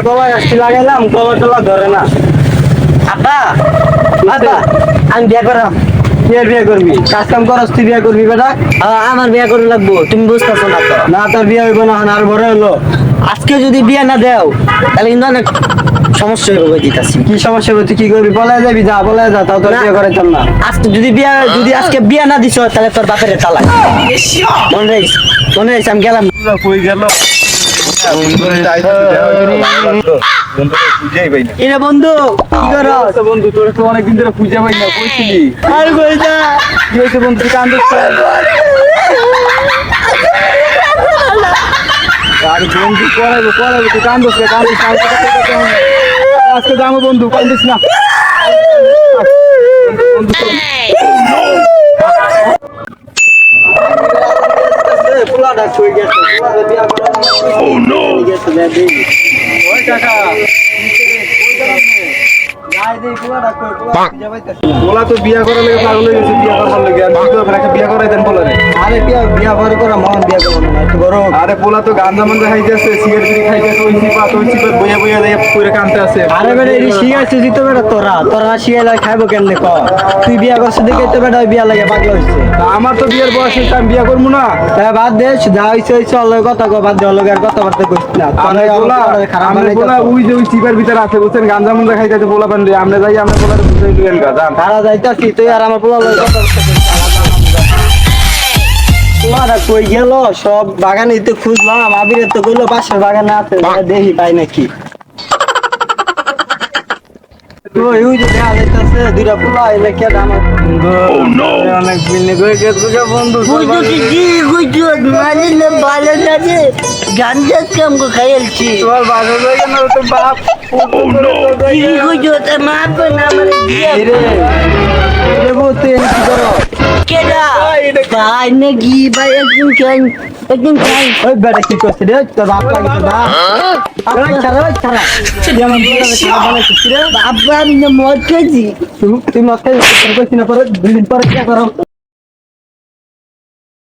গলায় আসতে লাগাইলাম, গলা ধরে না। আব্বা আব্বা আমি বিয়া করাম। বিয়ে করবি? কাজ কাম করস, তুই বিয়ে করবি বেটা? আমার বিয়া করে লাগবো, তুমি বুঝতেছো না তো। না, তোর বিয়ে হইব না, আর বড় হলো। আজকে যদি বিয়া না দেও তাহলে কিন্তু অনেক সমস্যা হয়ে দিতেছি। কি সমস্যা হচ্ছে? কি করবি? বলে যাবি, যা বলে যা, তাও তোর বিয়ে করাইতাম না। আজকে যদি আজকে বিয়া না দিছ তাহলে তোর বাপের তালাক। মনে রাখিস আমি গেলাম। কই গেল? এরে বন্ধু কি করো? বন্ধু তোর তো অনেকদিন ধরে পূজা পাই না, কইছিলি? আর কই যা কি হয়েছে বন্ধু, তুই কান্দছ? আর বন্ধু পড়াইবো তুই কান্দছ? আজকে যাবো বন্ধু, কান্দিস না। পোলাটা কই গেছে? পোলাটা বিয়ে করা ওই টাকা বলা তো বিয়া করার লেগে পাগল হয়ে গেছে, বিয়া করবার লেগে। আর কি করবেন, একটা বিয়া করাই দেন বলে রে। আরে বিয়া করা মহান বিয়া করবো না, একটু বড় হোক। আরে পোলা তো গাঞ্জা মাঞ্জা খাইতেছে, সিগারেট বিড়ি খাইতেছে, ওই চিপা বইয়া বইয়া দিয়ে পুরে কানতে আছে। আরে বেটা এই শিখাইছিস তো বেটা, তোরা শিখাইলে খাইবো কেমনে ক? তুই বিয়া করছিস দেখে তো বেটা ওই বিয়া লাগে পাগল হয়েছে। তা আমার তো বিয়ের বয়স হয়েছে, আমি বিয়া করবো না? তাই বাদ দে, যা হয়েছে অল্প কথা কো, বাদ দে, অল্প আর কথাবার্তা কইস না। আমরা বলা ওই যে ওই চিপার ভিতরে আছে বুঝছেন, গাঞ্জা মাঞ্জা খাইতেছে পোলা পান্ডে। আমরা যাই, আমরা পোলার বুঝাই লুয়েন গা জান। তারা যাইতাছি, তুই আর আমার পোলা লগে কথাবার্তা কইস না। কই গেল? সব বাগানে তো খুঁজলাম, আবিরের তো কইলো পাশের বাগানে আছে, দেখি পাই নাকি। ওই যে দেখা যাইতাছে দুইটা পোলা, এলে কে আমার অনেক বিল্ডিং হয়ে গেছে বন্ধু। গাঞ্জা কাম কো খাইলছি। তোমার বাসা জায়গা না, তোর বাপ রে বলতে কি করো? ভাই নাকি ভাই একদিন খাই। ওই বেটা কি করছে রে? তোর বাপ লাগে তোর বাপ? ছাড়া তুই আমার খারাপ বানাইছিস রে? আব্বা আমি না মদ খাইছি। তুই মদ খাই করছিস না, পরে 2 দিন পরে কি করো?